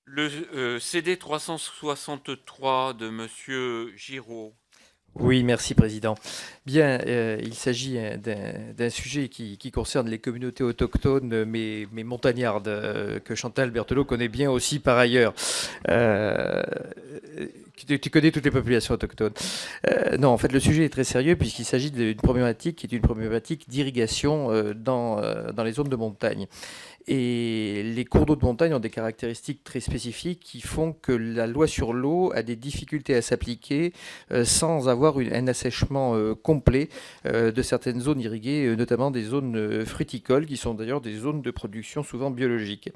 Le CD 363 de Monsieur Giraud. Oui, merci Président. Bien, il s'agit d'un sujet qui concerne les communautés autochtones, mais montagnardes, que Chantal Berthelot connaît bien aussi par ailleurs. Euh, tu connais toutes les populations autochtones. Non, en fait, le sujet est très sérieux puisqu'il s'agit d'une problématique qui est une problématique d'irrigation dans les zones de montagne. Et les cours d'eau de montagne ont des caractéristiques très spécifiques qui font que la loi sur l'eau a des difficultés à s'appliquer sans avoir un assèchement complet de certaines zones irriguées, notamment des zones fruticoles, qui sont d'ailleurs des zones de production souvent biologique.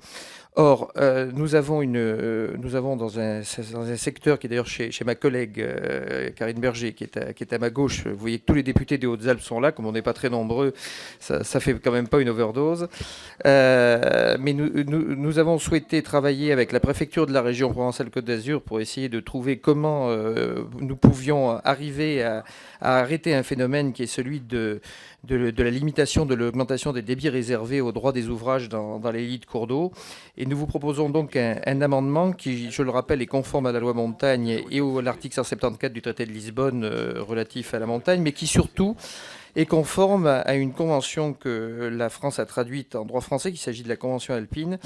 Or, nous avons dans un secteur qui est d'ailleurs chez ma collègue Karine Berger, qui est à ma gauche. Vous voyez que tous les députés des Hautes-Alpes sont là, comme on n'est pas très nombreux, ça fait quand même pas une overdose. Mais nous avons souhaité travailler avec la préfecture de la région Provence-Alpes-Côte d'Azur pour essayer de trouver comment nous pouvions arriver à arrêter un phénomène qui est celui de la limitation de l'augmentation des débits réservés aux droits des ouvrages dans les lits de cours d'eau. Et nous vous proposons donc un amendement qui, je le rappelle, est conforme à la loi montagne et à l'article 174 du traité de Lisbonne relatif à la montagne, mais qui surtout est conforme à une convention que la France a traduite en droit français, qu'il s'agit de la Convention alpine,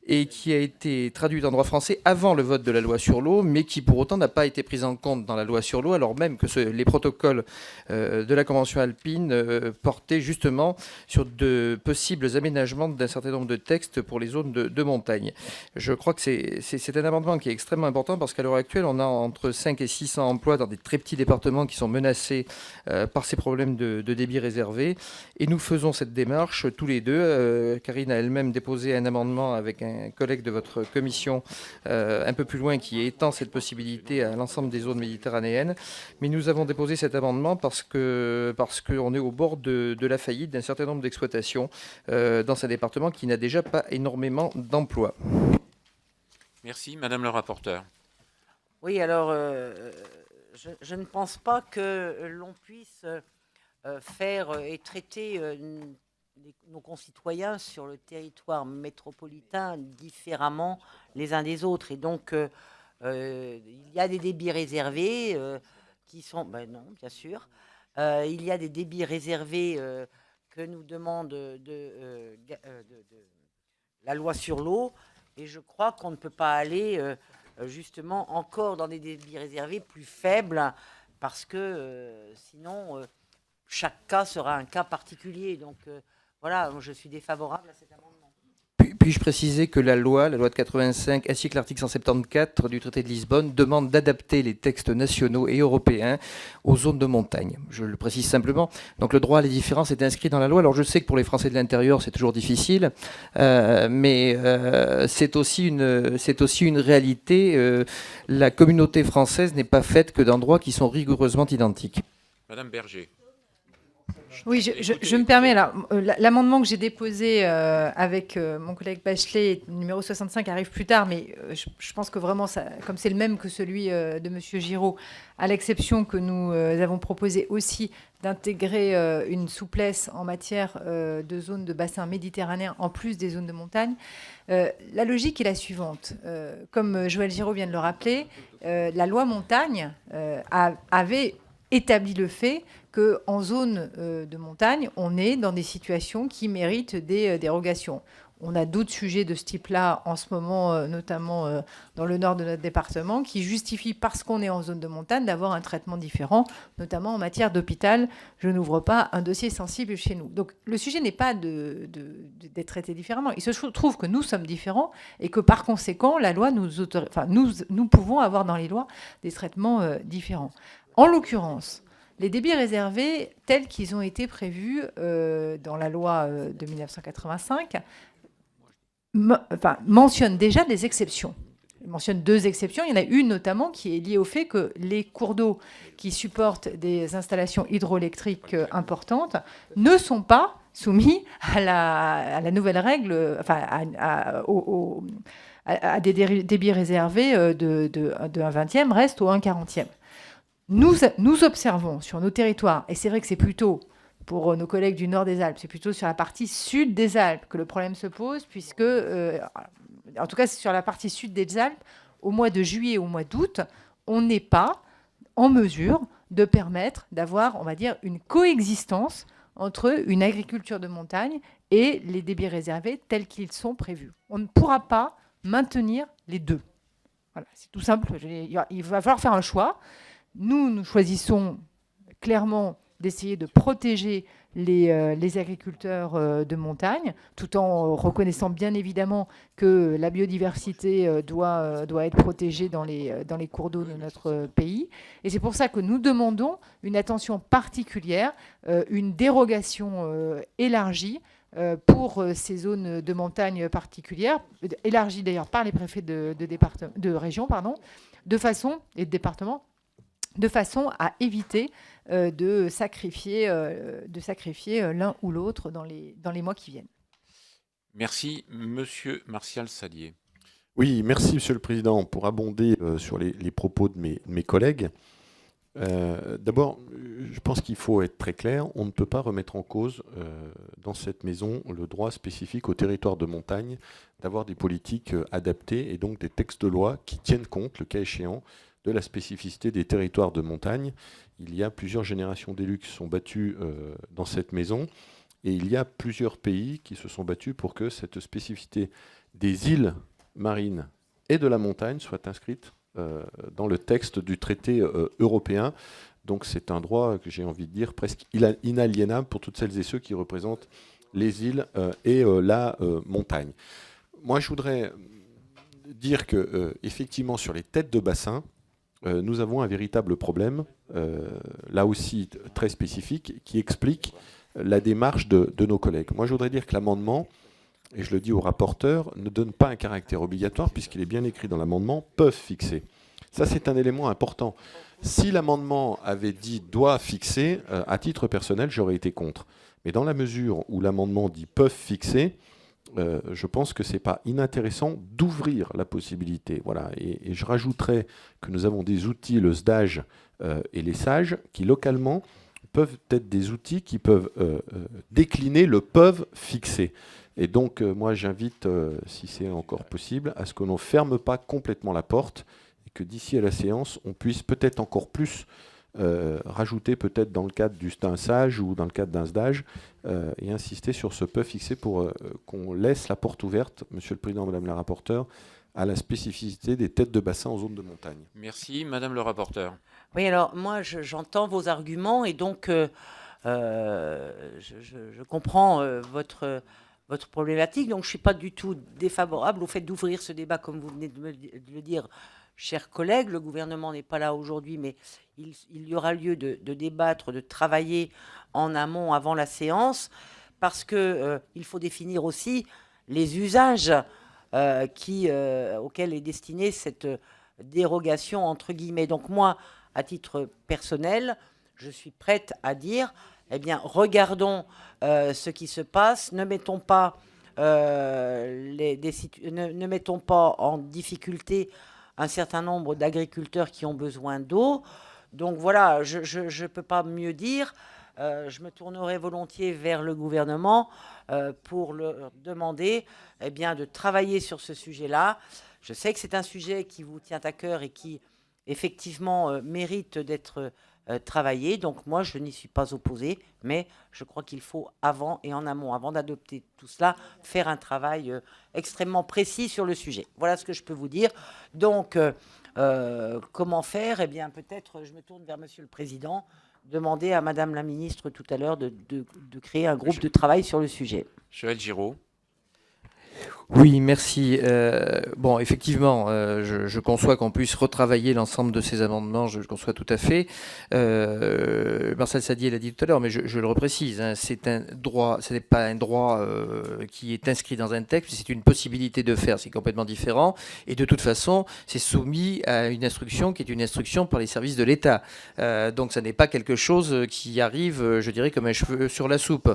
et qui a été traduite en droit français avant le vote de la loi sur l'eau, mais qui pour autant n'a pas été prise en compte dans la loi sur l'eau, alors même que les protocoles de la Convention alpine portaient justement sur de possibles aménagements d'un certain nombre de textes pour les zones de montagne. Je crois que c'est un amendement qui est extrêmement important parce qu'à l'heure actuelle, on a entre 5 et 600 emplois dans des très petits départements qui sont menacés par ces problèmes de débit réservé. Et nous faisons cette démarche tous les deux. Karine a elle-même déposé un amendement avec un collègue de votre commission un peu plus loin qui étend cette possibilité à l'ensemble des zones méditerranéennes. Mais nous avons déposé cet amendement parce qu'on est au bord de la faillite d'un certain nombre d'exploitations dans ce département qui n'a déjà pas énormément d'emplois. Merci, Madame le rapporteur. Oui, alors, je ne pense pas que l'on puisse faire et traiter nos concitoyens sur le territoire métropolitain différemment les uns des autres. Et donc, il y a des débits réservés qui sont... Ben non, bien sûr. Il y a des débits réservés que nous demande la loi sur l'eau. Et je crois qu'on ne peut pas aller justement encore dans des débits réservés plus faibles parce que sinon chaque cas sera un cas particulier. Donc voilà, je suis défavorable à cet amendement. Puis-je préciser que la loi de 85, ainsi que l'article 174 du traité de Lisbonne, demande d'adapter les textes nationaux et européens aux zones de montagne. Je le précise simplement. Donc le droit à la différence est inscrit dans la loi. Alors je sais que pour les Français de l'intérieur, c'est toujours difficile, mais c'est aussi une réalité. La communauté française n'est pas faite que d'endroits qui sont rigoureusement identiques. Madame Berger. Oui, je me permets. Alors, l'amendement que j'ai déposé avec mon collègue Bachelet, numéro 65, arrive plus tard, mais je pense que vraiment, comme c'est le même que celui de M. Giraud, à l'exception que nous avons proposé aussi d'intégrer une souplesse en matière de zones de bassin méditerranéen en plus des zones de montagne, la logique est la suivante. Comme Joël Giraud vient de le rappeler, la loi montagne avait établi le fait qu'en zone de montagne, on est dans des situations qui méritent des dérogations. On a d'autres sujets de ce type-là en ce moment, notamment dans le nord de notre département, qui justifient, parce qu'on est en zone de montagne, d'avoir un traitement différent, notamment en matière d'hôpital. Je n'ouvre pas un dossier sensible chez nous. Donc le sujet n'est pas d'être traité différemment. Il se trouve que nous sommes différents et que par conséquent, la loi nous pouvons avoir dans les lois des traitements différents. En l'occurrence, les débits réservés, tels qu'ils ont été prévus dans la loi de 1985, mentionnent déjà des exceptions. Ils mentionnent deux exceptions. Il y en a une notamment qui est liée au fait que les cours d'eau qui supportent des installations hydroélectriques importantes ne sont pas soumis à la nouvelle règle, à des débits réservés de 1/20, reste au 1/40. Nous observons sur nos territoires, et c'est vrai que c'est plutôt, pour nos collègues du nord des Alpes, c'est plutôt sur la partie sud des Alpes que le problème se pose, puisque en tout cas sur la partie sud des Alpes, au mois de juillet, au mois d'août, on n'est pas en mesure de permettre d'avoir, on va dire, une coexistence entre une agriculture de montagne et les débits réservés tels qu'ils sont prévus. On ne pourra pas maintenir les deux. Voilà, c'est tout simple. Il va falloir faire un choix. Nous choisissons clairement d'essayer de protéger les agriculteurs de montagne, tout en reconnaissant bien évidemment que la biodiversité doit être protégée dans les cours d'eau de notre pays. Et c'est pour ça que nous demandons une attention particulière, une dérogation élargie pour ces zones de montagne particulières, élargie d'ailleurs par les préfets de région, de façon, et de département, de façon à éviter de sacrifier l'un ou l'autre dans les mois qui viennent. Merci. Monsieur Martial Sadier. Oui, merci Monsieur le Président. Pour abonder sur les propos de mes collègues, d'abord, je pense qu'il faut être très clair. On ne peut pas remettre en cause dans cette maison le droit spécifique aux territoires de montagne d'avoir des politiques adaptées et donc des textes de loi qui tiennent compte, le cas échéant, de la spécificité des territoires de montagne. Il y a plusieurs générations d'élus qui se sont battus dans cette maison et il y a plusieurs pays qui se sont battus pour que cette spécificité des îles marines et de la montagne soit inscrite dans le texte du traité européen. Donc c'est un droit que j'ai envie de dire presque inaliénable pour toutes celles et ceux qui représentent les îles et la montagne. Moi je voudrais dire que effectivement sur les têtes de bassin, nous avons un véritable problème, là aussi très spécifique, qui explique la démarche de nos collègues. Moi, je voudrais dire que l'amendement, et je le dis au rapporteur, ne donne pas un caractère obligatoire, puisqu'il est bien écrit dans l'amendement, peuvent fixer. Ça, c'est un élément important. Si l'amendement avait dit doit fixer, à titre personnel, j'aurais été contre. Mais dans la mesure où l'amendement dit peuvent fixer, je pense que ce n'est pas inintéressant d'ouvrir la possibilité. Voilà. Et je rajouterais que nous avons des outils, le SDAGE et les SAGE, qui localement peuvent être des outils qui peuvent décliner le peuvent fixer. Et donc, moi, j'invite, si c'est encore possible, à ce que l'on ne ferme pas complètement la porte et que d'ici à la séance, on puisse peut-être encore plus rajouter peut-être dans le cadre d'un SAGE ou dans le cadre d'un SDAGE et insister sur ce peu fixé pour qu'on laisse la porte ouverte, Monsieur le Président, Madame la rapporteure, à la spécificité des têtes de bassin en zone de montagne. Merci, Madame le rapporteur. Oui, alors moi j'entends vos arguments et donc je comprends votre problématique. Donc je ne suis pas du tout défavorable au fait d'ouvrir ce débat comme vous venez de le dire, chers collègues. Le gouvernement n'est pas là aujourd'hui, mais il y aura lieu de débattre, de travailler en amont avant la séance, parce qu'il faut définir aussi les usages auxquels est destinée cette dérogation, entre guillemets. Donc moi, à titre personnel, je suis prête à dire, eh bien, regardons ce qui se passe, ne mettons pas en difficulté un certain nombre d'agriculteurs qui ont besoin d'eau. Donc voilà, je ne peux pas mieux dire. Je me tournerai volontiers vers le gouvernement pour leur demander de travailler sur ce sujet-là. Je sais que c'est un sujet qui vous tient à cœur et qui, effectivement, mérite d'être travaillé. Donc moi, je n'y suis pas opposée, mais je crois qu'il faut, avant et en amont, avant d'adopter tout cela, faire un travail extrêmement précis sur le sujet. Voilà ce que je peux vous dire. Donc, comment faire ? Eh bien, peut-être, je me tourne vers Monsieur le Président, demander à Madame la Ministre tout à l'heure de créer un groupe de travail sur le sujet. Joël Giraud. Oui, merci. Bon, effectivement, je conçois qu'on puisse retravailler l'ensemble de ces amendements, je le conçois tout à fait. Marcel Sadier l'a dit tout à l'heure, mais je le reprécise, hein, c'est un droit, ce n'est pas un droit qui est inscrit dans un texte, c'est une possibilité de faire, c'est complètement différent. Et de toute façon, c'est soumis à une instruction qui est une instruction par les services de l'État. Donc, ça n'est pas quelque chose qui arrive, je dirais, comme un cheveu sur la soupe.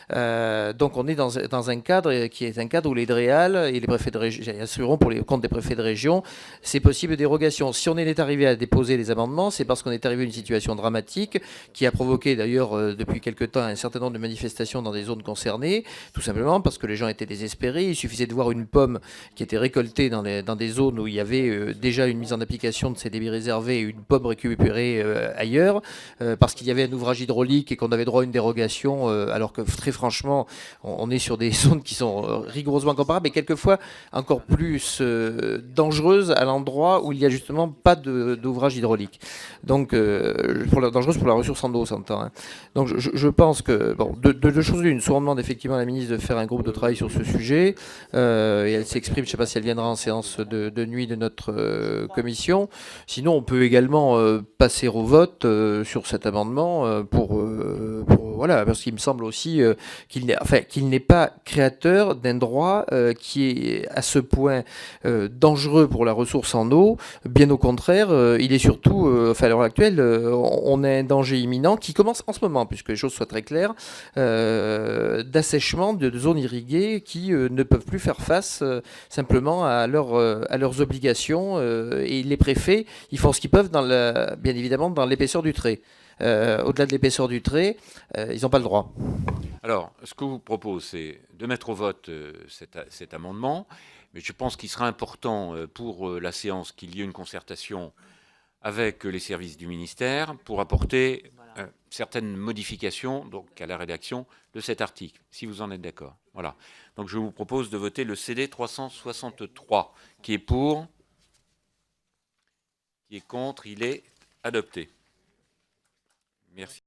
Donc, on est dans un cadre qui est un cadre où les céréales et les préfets de région assureront pour les comptes des préfets de région ces possibles dérogations. Si on est arrivé à déposer les amendements, c'est parce qu'on est arrivé à une situation dramatique qui a provoqué d'ailleurs depuis quelque temps un certain nombre de manifestations dans des zones concernées, tout simplement parce que les gens étaient désespérés. Il suffisait de voir une pomme qui était récoltée dans des zones où il y avait déjà une mise en application de ces débits réservés et une pomme récupérée ailleurs, parce qu'il y avait un ouvrage hydraulique et qu'on avait droit à une dérogation, alors que très franchement, on est sur des zones qui sont rigoureusement comparables, mais quelquefois encore plus dangereuses à l'endroit où il n'y a justement pas d'ouvrage hydraulique. Donc, dangereuse pour la ressource en eau, s'entend. Hein. Donc, je pense que, bon, deux choses l'une. Soit on demande effectivement à la ministre de faire un groupe de travail sur ce sujet, et elle s'exprime, je ne sais pas si elle viendra en séance de nuit de notre commission. Sinon, on peut également passer au vote sur cet amendement voilà, parce qu'il me semble aussi qu'il n'est pas créateur d'un droit qui est à ce point dangereux pour la ressource en eau. Bien au contraire, il est surtout, à l'heure actuelle, on a un danger imminent qui commence en ce moment, puisque les choses soient très claires, d'assèchement de zones irriguées qui ne peuvent plus faire face simplement à leurs obligations. Et les préfets, ils font ce qu'ils peuvent, bien évidemment, dans l'épaisseur du trait. Au-delà de l'épaisseur du trait, ils n'ont pas le droit. Alors, ce que je vous propose, c'est de mettre au vote cet amendement, mais je pense qu'il sera important pour la séance qu'il y ait une concertation avec les services du ministère pour apporter certaines modifications donc, à la rédaction de cet article, si vous en êtes d'accord. Voilà. Donc je vous propose de voter le CD 363, qui est pour, qui est contre, il est adopté. Merci.